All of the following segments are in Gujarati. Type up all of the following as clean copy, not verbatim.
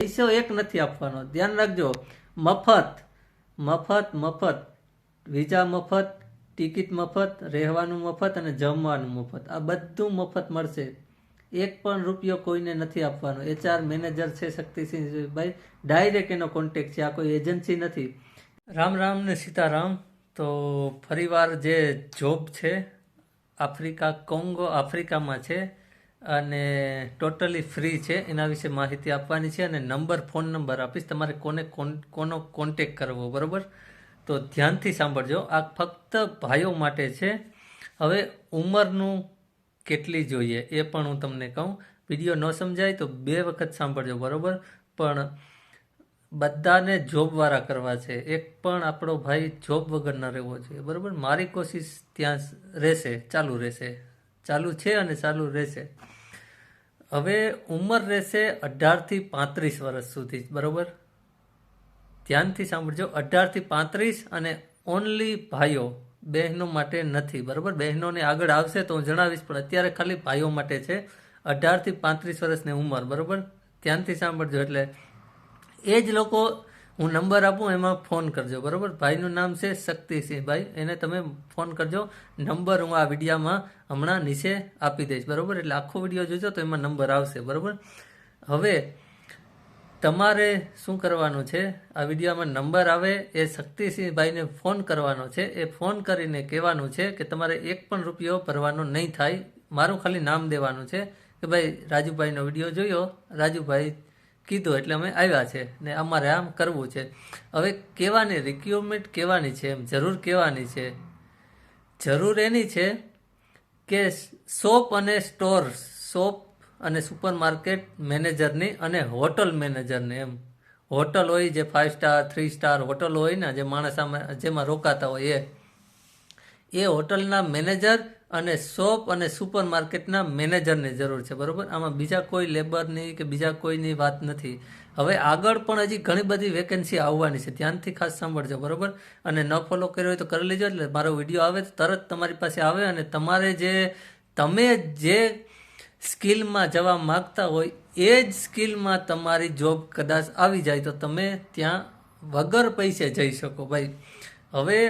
પૈસો એક નથી આપવાનો, ધ્યાન રાખજો. મફત મફત મફત, વિઝા મફત, ટિકિટ મફત, રહેવાનું મફત અને જમવાનું મફત, આ બધું મફત મળશે. એક પણ રૂપિયો કોઈને નથી આપવાનો. HR મેનેજર છે શક્તિસિંહભાઈ, ડાયરેક્ટ એનો કોન્ટેક્ટ છે, આ કોઈ એજન્સી નથી. રામ રામ ને સીતારામ. તો ફરીવાર જે જોબ છે કોંગો આફ્રિકામાં છે અને ટોટલી ફ્રી છે, એના વિશે માહિતી આપવાની છે અને ફોન નંબર આપીશ તમારે કોનો કોન્ટેક કરવો, બરોબર? તો ધ્યાનથી સાંભળજો, આ ફક્ત ભાઈઓ માટે છે. હવે ઉંમરનું કેટલી જોઈએ એ પણ હું તમને કહું. વિડીયો ન સમજાય તો 2 વખત સાંભળજો, બરોબર? પણ બધાને જોબવાળા કરવા છે, એક પણ આપણો ભાઈ જોબ વગર ન રહેવો જોઈએ, બરોબર? મારી કોશિશ ત્યાં રહેશે, ચાલુ છે અને ચાલુ રહેશે. હવે ઉંમર રહેશે 18 થી 35 વર્ષ સુધી, બરોબર? ધ્યાનથી સાંભળજો, 18 થી 35 અને ઓનલી ભાઈઓ, બહેનો માટે નથી, બરોબર? બહેનોને આગળ આવશે તો હું જણાવીશ, પણ અત્યારે ખાલી ભાઈઓ માટે છે. 18 થી 35 વર્ષની ઉંમર, બરોબર? ધ્યાનથી સાંભળજો. એટલે એ જ લોકો હું નંબર આપું એમાં ફોન કરજો, બરોબર? ભાઈનું નામ છે શક્તિસિંહભાઈ, એને તમે ફોન કરજો. નંબર હું આ વિડીયામાં હમણાં નીચે આપી દઈશ, બરોબર? એટલે આખો વિડીયો જોજો તો એમાં નંબર આવશે, બરોબર? હવે તમારે શું કરવાનું છે, આ વિડીયોમાં નંબર આવે એ શક્તિસિંહભાઈને ફોન કરવાનો છે. એ ફોન કરીને કહેવાનું છે કે તમારે એક પણ રૂપિયો ભરવાનો નહીં થાય, મારું ખાલી નામ દેવાનું છે કે ભાઈ રાજુભાઈનો વિડીયો જોયો, રાજુભાઈ કીધું એટલે અમે આવ્યા છે ને અમારે આમ કરવું છે. હવે કહેવાની રિક્વાયરમેન્ટ કહેવાની છે, એમ જરૂર કહેવાની છે. જરૂર એની છે કે શોપ અને સુપર માર્કેટ મેનેજરની અને હોટલ મેનેજરને, એમ હોટલ હોય જે 5 સ્ટાર 3 સ્ટાર હોટલ હોય ને, જે માણસ જેમાં રોકાતા હોય એ હોટલના મેનેજર અને શોપ અને સુપર માર્કેટના મેનેજરની જરૂર છે, બરોબર? આમાં બીજા કોઈ લેબરની કે બીજા કોઈની વાત નથી. હવે આગળ પણ હજી ઘણી બધી વેકેન્સી આવવાની છે, ધ્યાનથી ખાસ સાંભળજો, બરોબર? અને ન ફોલો કર્યો હોય તો કરી લેજો, એટલે મારો વિડીયો આવે તો તરત તમારી પાસે આવે અને તમે જે સ્કિલમાં જવા માગતા હોય એ જ સ્કિલમાં તમારી જોબ કદાચ આવી જાય તો તમે ત્યાં વગર પૈસે જઈ શકો, ભાઈ. હવે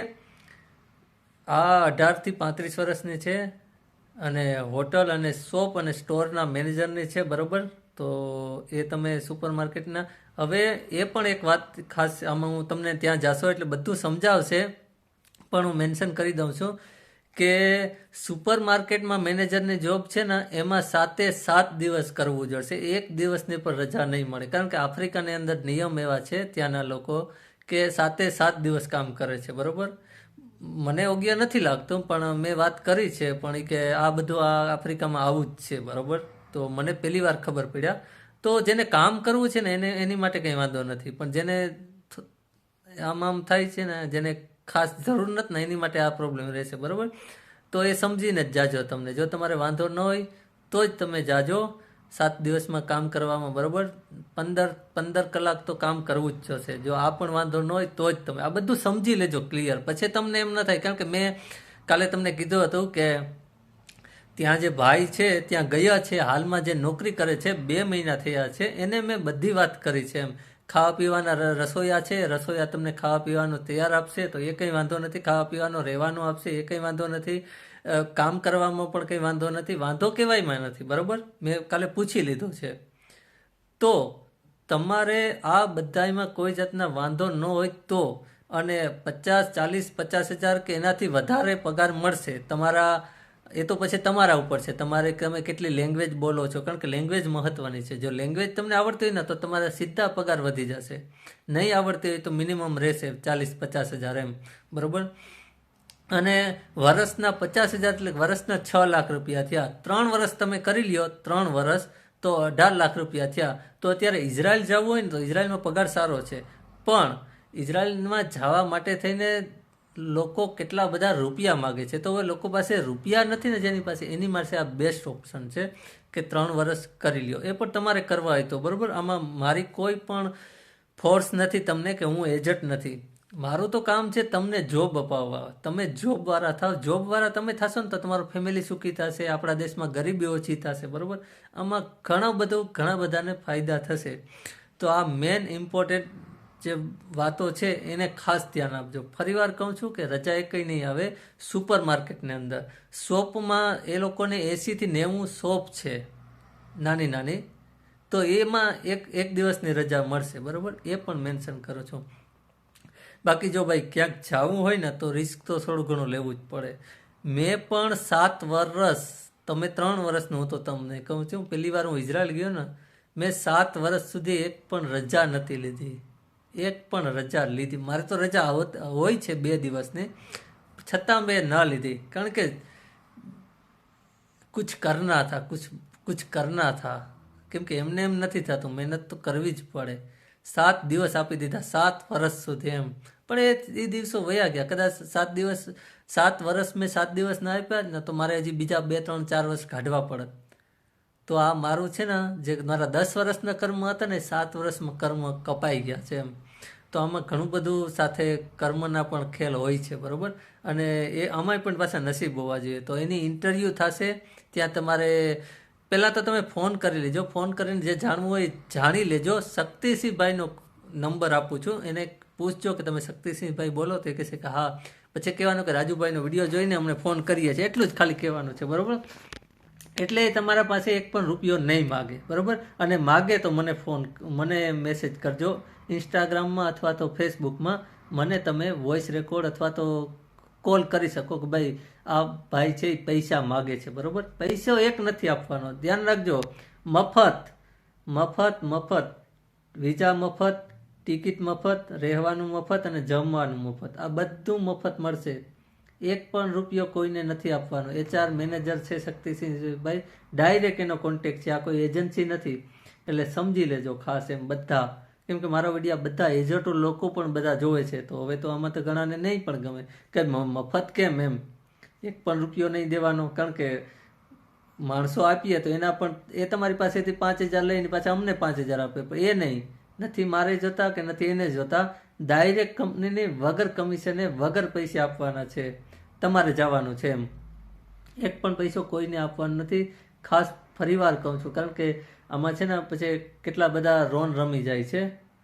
આ 18 થી 35 વર્ષની છે અને હોટલ અને શોપ અને સ્ટોરના મેનેજરની છે, બરોબર? તો એ તમે સુપર માર્કેટના. હવે એ પણ એક વાત ખાસ, આમાં હું તમને ત્યાં જાશો એટલે બધું સમજાવશે, પણ હું મેન્શન કરી દઉં છું કે સુપર માર્કેટમાં મેનેજરની જોબ છે ને, એમાં 7 દિવસ કરવું જોઈશે, એક દિવસની પણ રજા નહીં મળે. કારણ કે આફ્રિકાની અંદર નિયમ એવા છે ત્યાંના લોકો કે 7 દિવસ કામ કરે છે, બરોબર? મને યોગ્ય નથી લાગતું, પણ મેં વાત કરી છે, પણ એ કે આ બધું આ આફ્રિકામાં આવું જ છે, બરોબર? તો મને પહેલી વાર ખબર પડ્યા. તો જેને કામ કરવું છે ને એની માટે કંઈ વાંધો નથી, પણ જેને આમ થાય છે ને, જેને ખાસ જરૂર નથી ને, એની માટે આ પ્રોબ્લેમ રહેશે, બરોબર? તો એ સમજીને જ જાજો. તમને જો તમારે વાંધો ન હોય તો જ તમે જાજો 7 દિવસમાં કામ કરવામાં, બરોબર? 15 કલાક તો કામ કરવું જ જશે. જો આ પણ વાંધો ન હોય તો જ તમે આ બધું સમજી લેજો ક્લિયર, પછી તમને એમ ન થાય. કારણ કે મેં કાલે તમને કીધું હતું કે ત્યાં જે ભાઈ છે ત્યાં ગયા છે, હાલમાં જે નોકરી કરે છે, 2 મહિના થયા છે, એને મેં બધી વાત કરી છે. એમ ખાવા પીવાના રસોઈયા છે, રસોઈયા તમને ખાવા પીવાનું તૈયાર આપશે તો એ કંઈ વાંધો નથી, ખાવા પીવાનું રહેવાનું આપશે એ કંઈ વાંધો નથી, કામ કરવામાં પણ કંઈ વાંધો નથી, વાંધો કહેવાયમાં નથી, બરોબર? મેં કાલે પૂછી લીધું છે. તો તમારે આ બધામાં કોઈ જાતના વાંધો ન હોય તો, અને 50 હજાર કે એનાથી વધારે પગાર મળશે તમારા, એ તો પછી તમારા ઉપર છે, તમે કેટલી લેંગ્વેજ બોલો છો. કારણ કે લેંગ્વેજ મહત્વની છે. જો લેંગ્વેજ તમને આવડતી હોય ને તો તમારા સીધા પગાર વધી જશે, નહીં આવડતી હોય તો મિનિમમ રહેશે 40-50 હજાર, એમ, બરોબર? અને વર્ષના 50 હજાર એટલે વર્ષના 6 લાખ રૂપિયા થયા. 3 વર્ષ તમે કરી લ્યો, 3 વર્ષ તો 18 લાખ રૂપિયા થયા. તો અત્યારે ઇઝરાયલ જવું હોય ને તો ઇઝરાયલમાં પગાર સારો છે, પણ ઇઝરાયલમાં જવા માટે થઈને લોકો કેટલા બધા રૂપિયા માગે છે. તો હવે લોકો પાસે રૂપિયા નથી ને જેની પાસે, એની પાસે આ બેસ્ટ ઓપ્શન છે કે 3 વર્ષ કરી લ્યો. એ પણ તમારે કરવા હોય તો, બરોબર? આમાં મારી કોઈ પણ ફોર્સ નથી તમને, કે હું એજન્ટ નથી. મારું તો કામ છે તમને જોબ અપાવવા. તમે જોબવાળા થાવ, જોબવાળા તમે થશો ને તો તમારું ફેમિલી સુખી થશે, આપણા દેશમાં ગરીબી ઓછી થશે, બરોબર? આમાં ઘણા બધાને ફાયદા થશે. તો આ મેન ઇમ્પોર્ટન્ટ જે વાતો છે એને ખાસ ધ્યાન આપજો. ફરીવાર કહું છું કે રજા એકઈ નહીં આવે. સુપર માર્કેટની અંદર શોપમાં એ લોકોને 80 થી 90 શોપ છે નાની નાની, તો એમાં એક દિવસની રજા મળશે, બરાબર, એ પણ મેન્શન કરો છો. બાકી જો ભાઈ ક્યાંક જવું હોય ને તો રિસ્ક તો થોડું ઘણું લેવું જ પડે. મેં પણ 7 વર્ષ, તમે 3 વર્ષનું હું તો તમને કહું છું, પહેલી વાર હું ઇઝરાયલ ગયો ને, મેં 7 વર્ષ સુધી એક પણ રજા નથી લીધી. એક પણ રજા લીધી, મારે તો રજા હોય છે 2 દિવસની, છતાં મેં ના લીધી. કારણ કે કુછ કરના થા, કુછ કરના થા. કેમ કે એમને એમ નથી થતું, મહેનત તો કરવી જ પડે. 7 દિવસ આપી દીધા 7 વર્ષ સુધી એમ. પણ એ દિવસો વયા ગયા. કદાચ 7 વર્ષ મેં 7 દિવસ ના આપ્યા ને તો મારે હજી બીજા 2, 3, 4 વર્ષ કાઢવા પડત. તો આ મારું છે ને, જે મારા 10 વર્ષના કર્મ હતા ને, 7 વર્ષમાં કર્મ કપાઈ ગયા છે એમ. તો આમાં ઘણું બધું સાથે કર્મના પણ ખેલ હોય છે, બરાબર. અને એ આમાંય પણ પાછા નસીબ હોવા જોઈએ. તો એની ઇન્ટરવ્યૂ થશે, ત્યાં તમારે પહેલાં તો તમે ફોન કરી લેજો. ફોન કરીને જે જાણવું હોય જાણી લેજો. શક્તિસિંહભાઈનો નંબર આપું છું, એને પૂછજો કે તમે શક્તિસિંહભાઈ બોલો. તો એ કહેશે કે હા. પછી કહેવાનું કે રાજુભાઈનો વિડીયો જોઈને અમને ફોન કરીએ છીએ, એટલું જ ખાલી કહેવાનું છે, બરાબર. એટલે તમારા પાસે એક પણ રૂપિયો નહીં માગે, બરાબર. અને માગે તો મને મેસેજ કરજો ઇન્સ્ટાગ્રામમાં અથવા તો ફેસબુકમાં. મને તમે વોઇસ રેકોર્ડ અથવા તો કોલ કરી શકો કે ભાઈ આ ભાઈ છે એ પૈસા માગે છે, બરાબર. પૈસો એક નથી આપવાનો, ધ્યાન રાખજો. મફત વિઝા મફત, ટિકિટ મફત, રહેવાનું મફત અને જમવાનું મફત. આ બધું મફત મળશે. એક પણ રૂપિયો કોઈને નથી આપવાનો. HR મેનેજર છે શક્તિસિંહભાઈ, ડાયરેક્ટ એનો કોન્ટેક્ટ છે, આ કોઈ એજન્સી નથી. એટલે સમજી લેજો ખાસ એમ બધા. કેમ કે મારા વિડીયો બધા એજન્ટો લોકો પણ બધા જોવે છે. તો હવે તો આમાં તો ઘણાને નહીં પણ ગમે કે મફત કેમ એમ, એક પણ રૂપિયો નહીં દેવાનો. કારણ કે માણસો આપીએ તો એના પણ એ તમારી પાસેથી 5,000 લઈને પાછા અમને 5,000 આપે, પણ એ નથી મારે જોતા કે નથી એને જોતા. ડાયરેક્ટ કંપનીને વગર કમિશને વગર પૈસે આપવાના છે, તમારે જવાનું છે એમ. એક પણ પૈસો કોઈને આપવાનો નથી. ખાસ ફરીવાર કહું છું, કારણ કે આમાં છે ને પછી કેટલા બધા રોન રમી જાય છે,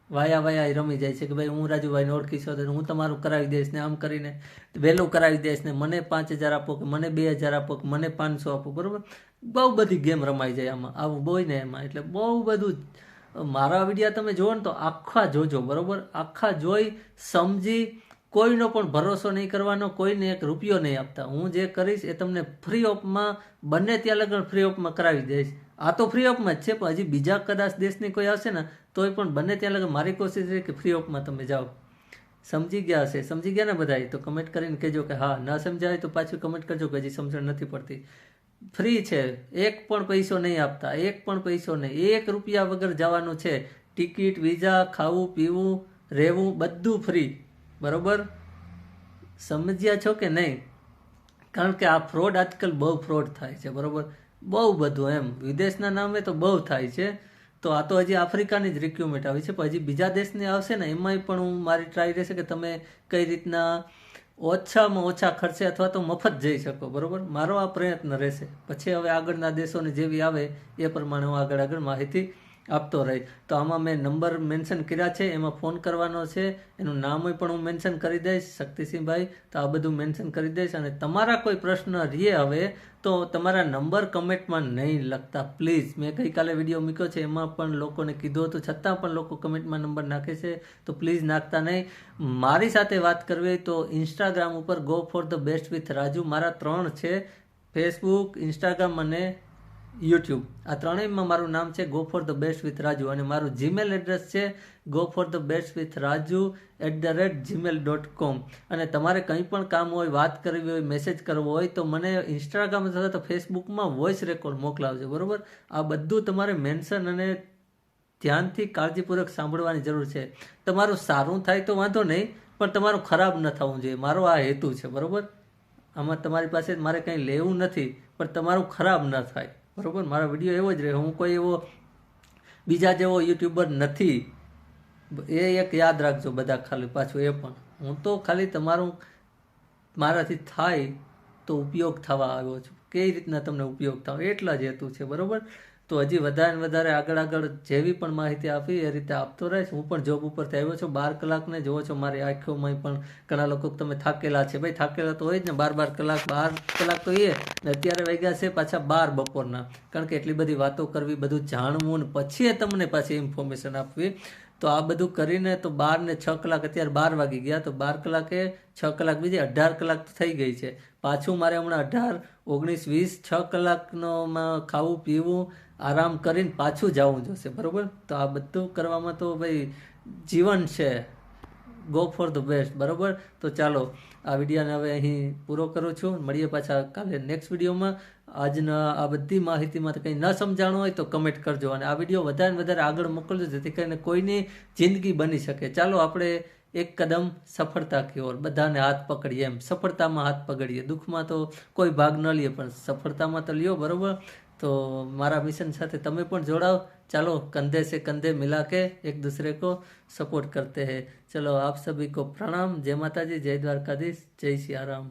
વાયા રમી જાય છે કે ભાઈ હું રાજુભાઈને ઓળખીશ તો હું તમારું કરાવી દઈશ ને, આમ કરીને વહેલું કરાવી દઈશ ને, મને 5,000 આપો કે મને 2,000 આપો કે મને 500 આપો, બરાબર. બહુ બધી ગેમ રમાઈ જાય આમાં, આવું બોય ને એમાં. એટલે બહુ બધું. મારા વિડીયા તમે જુઓ ને તો આખા જોજો, બરાબર. આખા જોઈ સમજી, કોઈનો પણ ભરોસો નહીં કરવાનો, કોઈને એક રૂપિયો નહીં આપતા. હું જે કરીશ એ તમને ફ્રી ઓફમાં, બંને ત્યાં લગન ફ્રી ઓફમાં કરાવી દઈશ. આ તો ફ્રી ઓફમાં જ છે, પણ હજી બીજા કદાચ દેશની કોઈ આવશે ને તોય પણ બંને ત્યાં લગન મારી કોશિશ છે કે ફ્રી ઓફમાં તમે જાઓ. સમજી ગયા હશે, સમજી ગયા ને બધા? તો કમેન્ટ કરીને કહેજો કે હા. ના સમજાય તો પાછું કમેન્ટ કરજો કે હજી સમજણ નથી પડતી. ફ્રી છે, એક પણ પૈસો નહીં આપતા, એક પણ પૈસો નહીં. 1 રૂપિયા વગર જવાનું છે. ટિકિટ, વિઝા, ખાવું પીવું, રહેવું બધું ફ્રી, બરાબર. સમજ્યા છો કે નહીં? કારણ કે આ ફ્રોડ આજકાલ બહુ ફ્રોડ થાય છે, બરાબર. બહુ બધું એમ વિદેશના નામે તો બહુ થાય છે. તો આ તો હજી આફ્રિકાની જ રિક્યુરમેન્ટ આવી છે, પણ હજી બીજા દેશની આવશે ને એમાંય પણ હું મારી ટ્રાય રહેશે કે તમે કઈ રીતના ઓછામાં ઓછા ખર્ચે અથવા તો મફત જઈ શકો, બરાબર. મારો આ પ્રયત્ન રહેશે. પછી હવે આગળના દેશોની જેવી આવે એ પ્રમાણે હું આગળ માહિતી આપતો રહી. તો આમાં મેં નંબર મેન્શન કર્યા છે, એમાં ફોન કરવાનો છે. એનું નામ પણ હું મેન્શન કરી દઈશ, શક્તિસિંહભાઈ. તો આ બધું મેન્શન કરી દઈશ. અને તમારા કોઈ પ્રશ્ન રહે હવે તો તમારા નંબર કમેન્ટમાં નહીં લખતા પ્લીઝ. મેં ગઈકાલે વિડીયો મૂક્યો છે, એમાં પણ લોકોને કીધું હતું, છતાં પણ લોકો કમેન્ટમાં નંબર નાખે છે. તો પ્લીઝ નાખતા નહીં. મારી સાથે વાત કરવી હોય તો ઇન્સ્ટાગ્રામ ઉપર go for the best with Raju, મારા 3 છે, ફેસબુક, ઇન્સ્ટાગ્રામ અને યુટ્યુબ. આ ત્રણેયમાં મારું નામ છે go for the best with Raju. અને મારું જીમેલ એડ્રેસ છે gofforthebestwithraju@gmail.com. અને તમારે કંઈ પણ કામ હોય, વાત કરવી હોય, મેસેજ કરવો હોય તો મને ઇન્સ્ટાગ્રામ અથવા તો ફેસબુકમાં વોઇસ રેકોર્ડ મોકલાવજો, બરાબર. આ બધું તમારે મેન્શન અને ધ્યાનથી કાળજીપૂર્વક સાંભળવાની જરૂર છે. તમારું સારું થાય તો વાંધો નહીં, પણ તમારું ખરાબ ન થવું જોઈએ, મારો આ હેતુ છે, બરાબર. આમાં તમારી પાસે મારે કંઈ લેવું નથી, પણ તમારું ખરાબ ન થાય, બરાબર. મારો વિડીયો એવો જ રહે. હું કોઈ એવો બીજા જેવો યુટ્યુબર નથી, એ એક યાદ રાખજો બધા. ખાલી પાછું એ પણ હું તો ખાલી તમારું મારાથી થાય તો ઉપયોગ થવા આવ્યો છું. કઈ રીતના તમને ઉપયોગ થાય એટલા જ હેતુ છે, બરાબર. તો હજી વધારે ને વધારે આગળ જેવી પણ માહિતી આપી એ રીતે આપતો રહીશ. હું પણ જોબ ઉપરથી આવ્યો છું, 12 કલાકને જોવો છો મારી આંખોમાં પણ ઘણા લોકો તમે થાકેલા છે. ભાઈ થાકેલા તો હોય જ ને, 12 કલાક 12 કલાક તો એ ને અત્યારે વાગ્યા છે પાછા 12 બપોરના. કારણ કે એટલી બધી વાતો કરવી, બધું જાણવું ને પછી તમને પાછી ઇન્ફોર્મેશન આપવી. તો આ બધું કરીને તો 12 ને 6 કલાક, અત્યારે 12 વાગી ગયા, તો 12 કલાકે 6 કલાક બીજી 18 કલાક તો થઈ ગઈ છે. પાછું મારે હમણાં 18, 19, 20, 6 કલાકનો ખાવું પીવું આરામ કરીને પાછું જવું જોશે, બરોબર. તો આ બધું કરવામાં તો ભાઈ જીવન છે, ગો ફોર ધ બેસ્ટ, બરોબર. તો ચાલો આ વિડીયોને હવે અહીં પૂરો કરું છું. મળીએ પાછા કાલે નેક્સ્ટ વિડીયોમાં. આજના આ બધી માહિતીમાં કંઈ ન સમજાણું હોય તો કમેન્ટ કરજો, અને આ વિડીયો વધારે ને વધારે આગળ મોકલજો જેથી કરીને કોઈની જિંદગી બની શકે. ચાલો આપણે એક કદમ સફળતા की ओर બધાને હાથ પકડીએ, એમ સફળતામાં હાથ પકડીએ. દુઃખમાં તો કોઈ ભાગ ન લે પણ સફળતામાં તો લ્યો, બરોબર. તો મારા મિશન સાથે તમે પણ જોડાઓ. चलो कंधे से कंधे मिला के एक दूसरे को सपोर्ट करते हैं. चलो आप सभी को प्रणाम. जय माता जी, जय द्वारकाधीश, जय सिया राम.